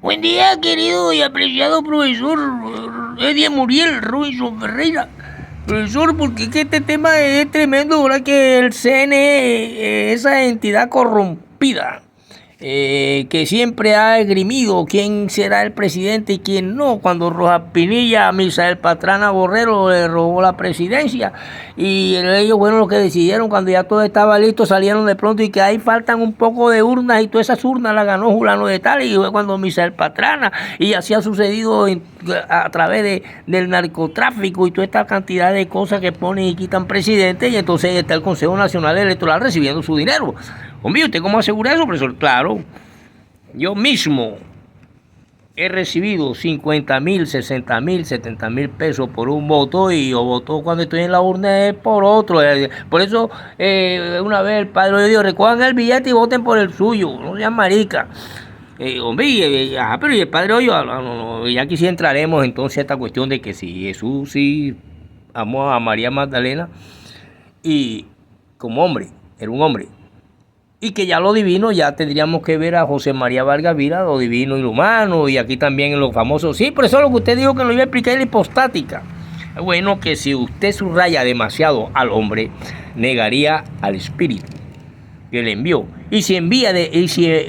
Buen día, querido y apreciado profesor Eddie Muriel Robinson Ferreira. Profesor, porque es que este tema es tremendo, ¿verdad? Que el CNE, esa entidad corrompida, que siempre ha esgrimido quién será el presidente y quién no, cuando Rojas Pinilla a Misael Pastrana Borrero le robó la presidencia, y ellos fueron los que decidieron, cuando ya todo estaba listo, salieron de pronto y que ahí faltan un poco de urnas, y todas esas urnas las ganó Julano de Tal, y fue cuando Misael Pastrana, y así ha sucedido a través del narcotráfico y toda esta cantidad de cosas que ponen y quitan presidentes, y entonces está el Consejo Nacional Electoral recibiendo su dinero. Hombre, ¿usted cómo asegura eso, profesor? Claro, yo mismo he recibido 50,000, 60,000, 70,000 pesos por un voto, y yo voto cuando estoy en la urna es por otro. Por eso, una vez el padre le dijo, recojan el billete y voten por el suyo, no sean marica. Hombre, pero y el padre hoy, ya aquí sí entraremos entonces a esta cuestión de que si Jesús sí amó a María Magdalena, y como hombre, era un hombre, y que ya lo divino, ya tendríamos que ver a José María Vargas Vila, lo divino y lo humano, y aquí también en los famosos, sí, por eso lo que usted dijo que lo iba a explicar es la hipostática. Bueno, que si usted subraya demasiado al hombre, negaría al espíritu que le envió. Y si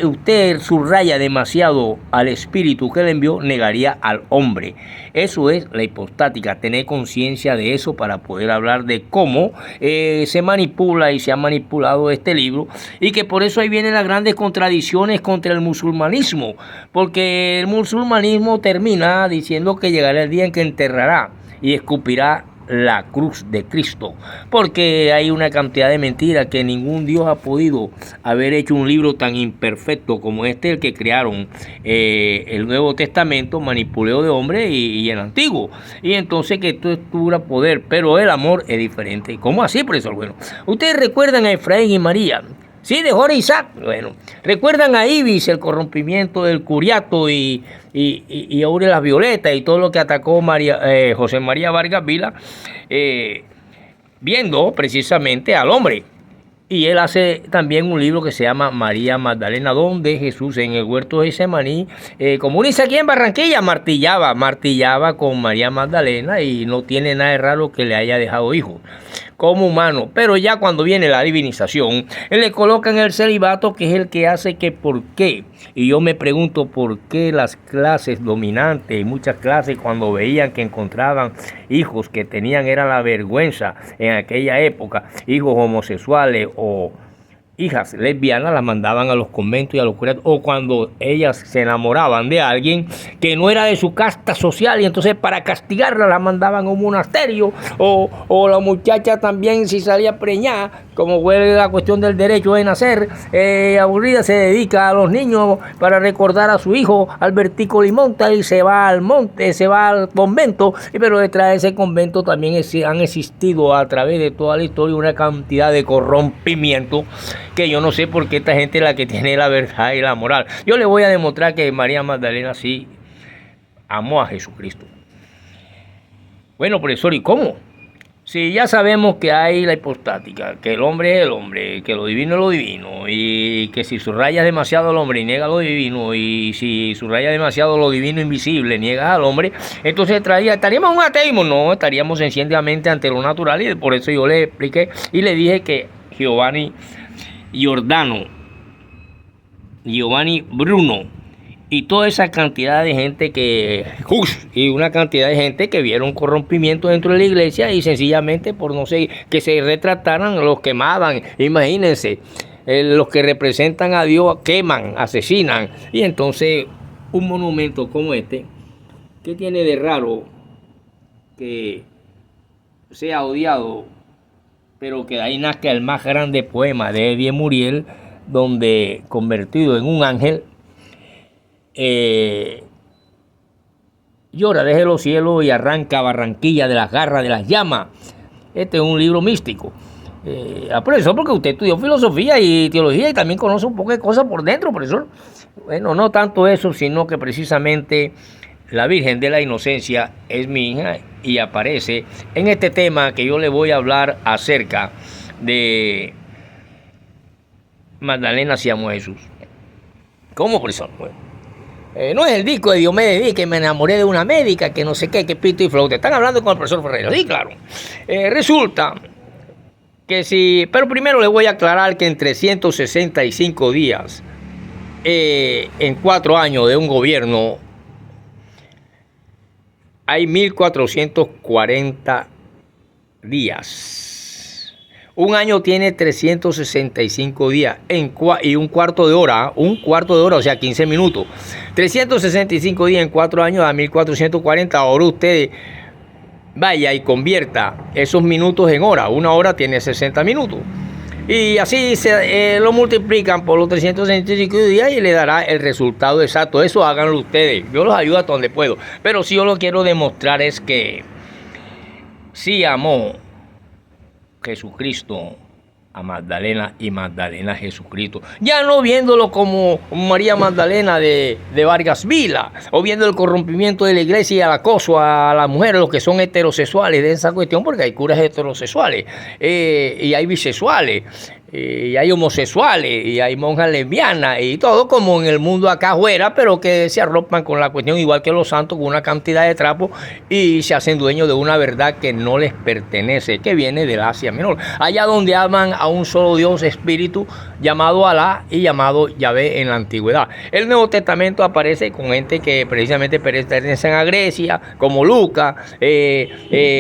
usted subraya demasiado al espíritu que le envió, negaría al hombre. Eso es la hipostática, tener conciencia de eso para poder hablar de cómo se manipula y se ha manipulado este libro, y que por eso ahí vienen las grandes contradicciones contra el musulmanismo, porque el musulmanismo termina diciendo que llegará el día en que enterrará y escupirá la cruz de Cristo, porque hay una cantidad de mentiras, que ningún Dios ha podido haber hecho un libro tan imperfecto como este, el que crearon el Nuevo Testamento, manipuleo de hombre, y el Antiguo, y entonces que esto es pura poder, pero el amor es diferente. ¿Cómo así, profesor? Bueno, ustedes recuerdan a Efraín y María, sí, de Jorge Isaac. Bueno, recuerdan a Ibis, el corrompimiento del Curiato, y Aure las Violetas, y todo lo que atacó José María Vargas Vila, viendo precisamente al hombre. Y él hace también un libro que se llama María Magdalena, donde Jesús en el huerto de Getsemaní, como uno dice aquí en Barranquilla, martillaba con María Magdalena, y no tiene nada de raro que le haya dejado hijos como humano. Pero ya cuando viene la divinización, él le coloca en el celibato, que es el que hace que por qué. Y yo me pregunto por qué las clases dominantes, y muchas clases, cuando veían que encontraban hijos que tenían, era la vergüenza en aquella época, hijos homosexuales o hijas lesbianas, las mandaban a los conventos y a los curatos, o cuando ellas se enamoraban de alguien que no era de su casta social, y entonces para castigarla la mandaban a un monasterio, o la muchacha también, si salía preñada, como fue la cuestión del derecho de nacer, aburrida, se dedica a los niños para recordar a su hijo Albertico Limonta, y se va al monte, se va al convento, pero detrás de ese convento también han existido a través de toda la historia una cantidad de corrompimiento, que yo no sé por qué esta gente es la que tiene la verdad y la moral. Yo le voy a demostrar que María Magdalena sí amó a Jesucristo. Bueno, profesor, ¿y cómo? Si ya sabemos que hay la hipostática, que el hombre es el hombre, que lo divino es lo divino, y que si subrayas demasiado al hombre, niega lo divino, y si subrayas demasiado lo divino invisible, niegas al hombre, entonces estaríamos en un ateísmo. No, estaríamos sencillamente ante lo natural, y por eso yo le expliqué y le dije que Giovanni Bruno y toda esa cantidad de gente y una cantidad de gente que vieron corrompimiento dentro de la iglesia, y sencillamente por no sé, que se retrataran, los quemaban. Imagínense, los que representan a Dios queman, asesinan, y entonces un monumento como este, ¿qué tiene de raro que sea odiado? Pero que ahí nazca el más grande poema de Eddie Muriel, donde, convertido en un ángel, llora desde los cielos y arranca Barranquilla de las garras de las llamas. Este es un libro místico. Profesor, porque usted estudió filosofía y teología, y también conoce un poco de cosas por dentro, profesor. Bueno, no tanto eso, sino que precisamente la Virgen de la Inocencia es mi hija, y aparece en este tema que yo le voy a hablar acerca de Magdalena si amó a Jesús. ¿Cómo, profesor? Bueno, No es el disco de Diomedes Díaz, que me enamoré de una médica, que no sé qué, que pito y flauta. Están hablando con el profesor Ferreira. Sí, claro. Resulta que sí, pero primero les voy a aclarar que en 365 días, en 4 años de un gobierno, hay 1440 días. Un año tiene 365 días y un cuarto de hora, o sea, 15 minutos. 365 días en 4 años a 1440. Ahora usted vaya y convierta esos minutos en hora. Una hora tiene 60 minutos. Y así lo multiplican por los 365 días y le dará el resultado exacto. Eso háganlo ustedes. Yo los ayudo hasta donde puedo. Pero si yo lo quiero demostrar es que sí amó Jesucristo a Magdalena y Magdalena a Jesucristo. Ya no viéndolo como María Magdalena de Vargas Vila, o viendo el corrompimiento de la iglesia y el acoso a las mujeres, los que son heterosexuales de esa cuestión, porque hay curas heterosexuales, y hay bisexuales, y hay homosexuales, y hay monjas lesbianas, y todo como en el mundo acá afuera, pero que se arropan con la cuestión igual que los santos, con una cantidad de trapos, y se hacen dueños de una verdad que no les pertenece, que viene del Asia Menor, allá donde aman a un solo Dios espíritu, llamado Alá y llamado Yahvé en la antigüedad. El Nuevo Testamento aparece con gente que precisamente pertenecen a Grecia, como Lucas,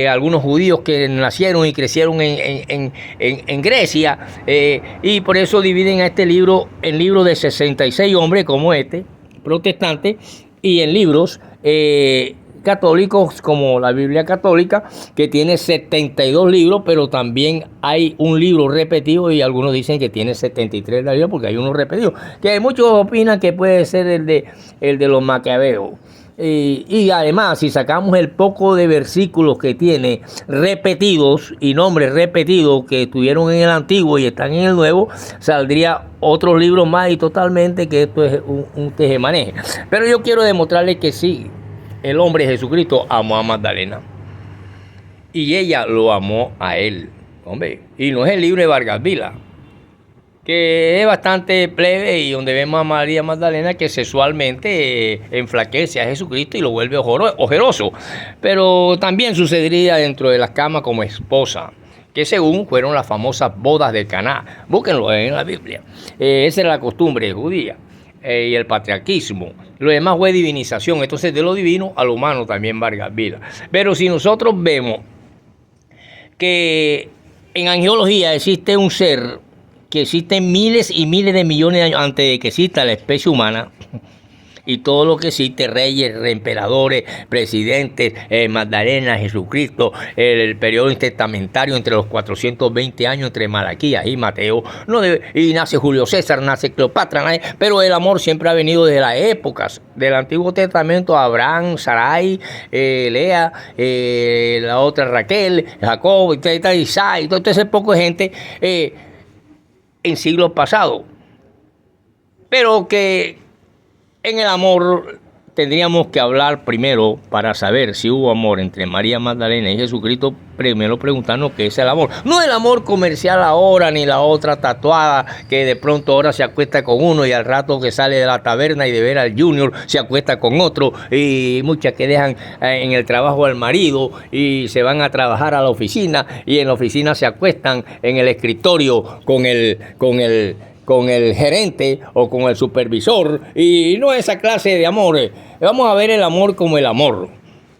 algunos judíos que nacieron y crecieron en Grecia, y por eso dividen a este libro en libros de 66 hombres como este, protestante, y en libros católicos como la Biblia católica, que tiene 72 libros, pero también hay un libro repetido y algunos dicen que tiene 73 la Biblia porque hay uno repetido, que muchos opinan que puede ser el de los Macabeos. Y además, si sacamos el poco de versículos que tiene repetidos y nombres repetidos que estuvieron en el Antiguo y están en el Nuevo, saldría otros libros más y totalmente que esto es un tejemaneje. Pero yo quiero demostrarles que sí, el hombre Jesucristo amó a Magdalena y ella lo amó a él, hombre. Y no es el libro de Vargas Vila, que es bastante plebe y donde vemos a María Magdalena que sexualmente enflaquece a Jesucristo y lo vuelve ojeroso. Pero también sucedería dentro de las camas como esposa, que según fueron las famosas bodas de Caná. Búsquenlo en la Biblia. Esa era la costumbre judía y el patriarquismo. Lo demás fue divinización. Entonces de lo divino a lo humano también Vargas Vila. Pero si nosotros vemos que en angiología existe un ser que existen miles y miles de millones de años antes de que exista la especie humana, y todo lo que existe, reyes, emperadores, presidentes, Magdalena, Jesucristo, el periodo intertestamentario entre los 420 años entre Malaquías y Mateo, y nace Julio César, nace Cleopatra, pero el amor siempre ha venido desde las épocas del Antiguo Testamento, Abraham, Sarai, Lea, la otra Raquel, Jacob, Isaac, y todo ese poco de gente en siglos pasados, pero que en el amor tendríamos que hablar primero para saber si hubo amor entre María Magdalena y Jesucristo. Primero preguntarnos qué es el amor. No el amor comercial ahora, ni la otra tatuada que de pronto ahora se acuesta con uno y al rato que sale de la taberna y de ver al Junior se acuesta con otro, y muchas que dejan en el trabajo al marido y se van a trabajar a la oficina y en la oficina se acuestan en el escritorio con el gerente o con el supervisor, y no esa clase de amor. Vamos a ver el amor como el amor.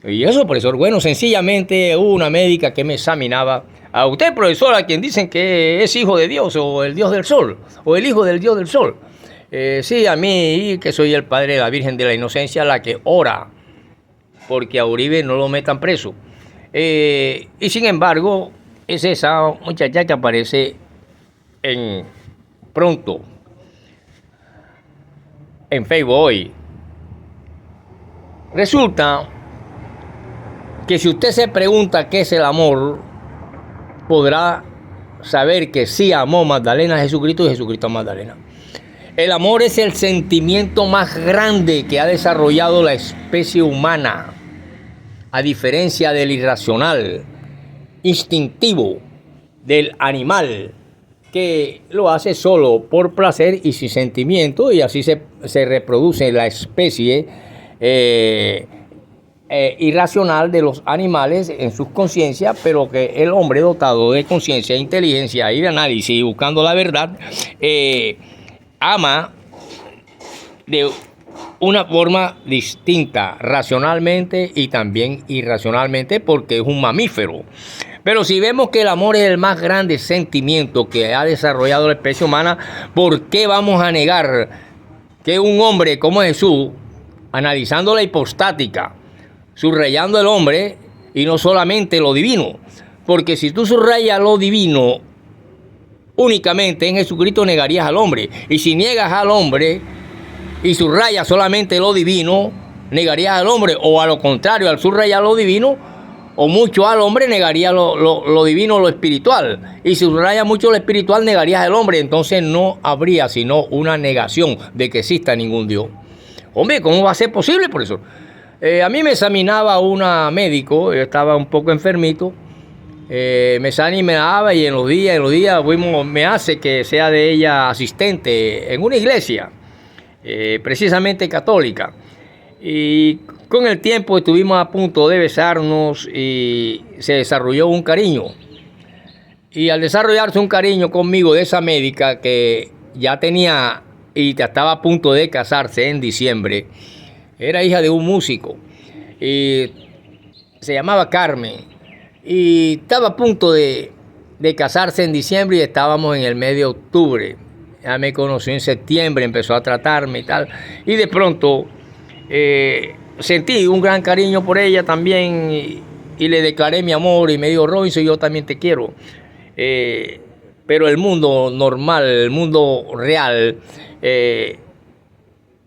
Y eso, profesor, bueno, sencillamente hubo una médica que me examinaba. A usted, profesor, a quien dicen que es hijo de Dios o el Dios del Sol, o el hijo del Dios del Sol. Sí, a mí, que soy el padre de la Virgen de la Inocencia, la que ora porque a Uribe no lo metan preso. Y sin embargo, es esa muchacha que aparece pronto en Facebook hoy. Resulta que si usted se pregunta qué es el amor, podrá saber que sí amó Magdalena a Jesucristo y Jesucristo a Magdalena. El amor es el sentimiento más grande que ha desarrollado la especie humana, a diferencia del irracional, instintivo, del animal, que lo hace solo por placer y sin sentimiento, y así se reproduce la especie irracional de los animales en sus conciencias, pero que el hombre dotado de conciencia, inteligencia y de análisis, buscando la verdad, ama de una forma distinta, racionalmente y también irracionalmente, porque es un mamífero. Pero si vemos que el amor es el más grande sentimiento que ha desarrollado la especie humana, ¿por qué vamos a negar que un hombre como Jesús, analizando la hipostática, subrayando el hombre y no solamente lo divino? Porque si tú subrayas lo divino únicamente en Jesucristo, negarías al hombre. Y si niegas al hombre y subrayas solamente lo divino, negarías al hombre. O a lo contrario, al subrayar lo divino, o mucho al hombre, negaría lo divino, lo espiritual. Y si subrayas mucho lo espiritual, negarías al hombre. Entonces no habría sino una negación de que exista ningún Dios. Hombre, ¿cómo va a ser posible, profesor? A mí me examinaba una médico, yo estaba un poco enfermito, me examinaba y en los días me hace que sea de ella asistente en una iglesia, precisamente católica. Y con el tiempo estuvimos a punto de besarnos y se desarrolló un cariño. Y al desarrollarse un cariño conmigo de esa médica que ya tenía y estaba a punto de casarse en diciembre, era hija de un músico y se llamaba Carmen y estaba a punto de casarse en diciembre y estábamos en el mes de octubre. Ya me conoció en septiembre, empezó a tratarme y tal, y de pronto sentí un gran cariño por ella también y le declaré mi amor y me dijo: Robinson, yo también te quiero. Pero el mundo normal, el mundo real,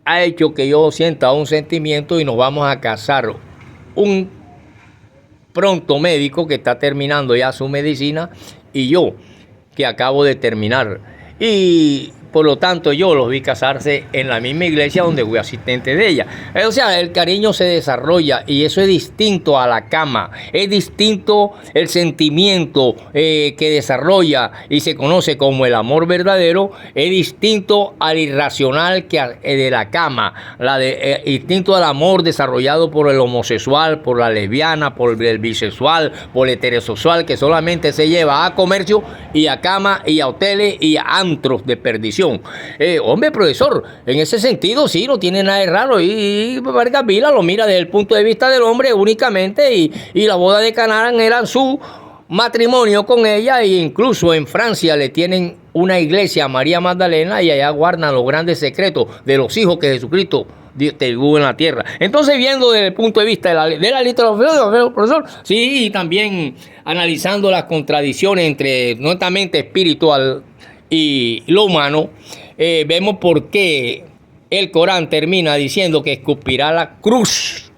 ha hecho que yo sienta un sentimiento y nos vamos a casar. Un pronto médico que está terminando ya su medicina y yo que acabo de terminar. Y por lo tanto yo los vi casarse en la misma iglesia donde fui asistente de ella. O sea, el cariño se desarrolla y eso es distinto a la cama. Es distinto el sentimiento que desarrolla y se conoce como el amor verdadero. Es distinto al irracional que de la cama. Distinto al amor desarrollado por el homosexual, por la lesbiana, por el bisexual, por el heterosexual, que solamente se lleva a comercio y a cama y a hoteles y a antros de perdición. Hombre, profesor, en ese sentido sí, no tiene nada de raro. Y Vargas Vila lo mira desde el punto de vista del hombre únicamente. Y la boda de Canaán era su matrimonio con ella. E incluso en Francia le tienen una iglesia a María Magdalena y allá guardan los grandes secretos de los hijos que Jesucristo tuvo en la tierra. Entonces, viendo desde el punto de vista de la literatura, profesor, sí, y también analizando las contradicciones entre netamente espiritual y lo humano, vemos por qué el Corán termina diciendo que escupirá la cruz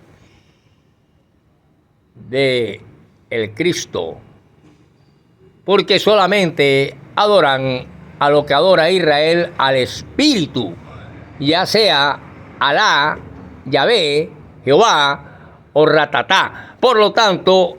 de el Cristo, porque solamente adoran a lo que adora Israel, al Espíritu, ya sea Alá, Yahvé, Jehová o Ratatá. Por lo tanto,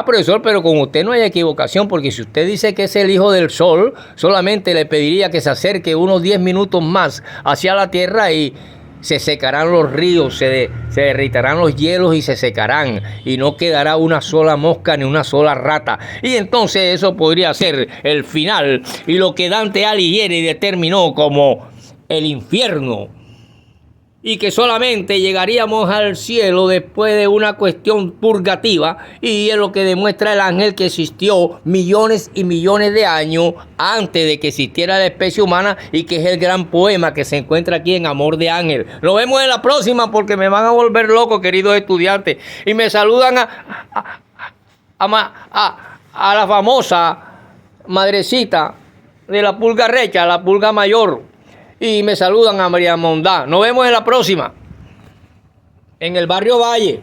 profesor, pero con usted no hay equivocación, porque si usted dice que es el hijo del sol, solamente le pediría que se acerque unos 10 minutos más hacia la tierra y se secarán los ríos, se derritarán los hielos y se secarán, y no quedará una sola mosca ni una sola rata. Y entonces eso podría ser el final y lo que Dante Alighieri determinó como el infierno, y que solamente llegaríamos al cielo después de una cuestión purgativa, y es lo que demuestra el ángel, que existió millones y millones de años antes de que existiera la especie humana, y que es el gran poema que se encuentra aquí en Amor de Ángel. Nos vemos en la próxima, porque me van a volver loco, queridos estudiantes, y me saludan a la famosa madrecita de la pulga recha, la pulga mayor. Y me saludan a María Mondá. Nos vemos en la próxima, en el barrio Valle.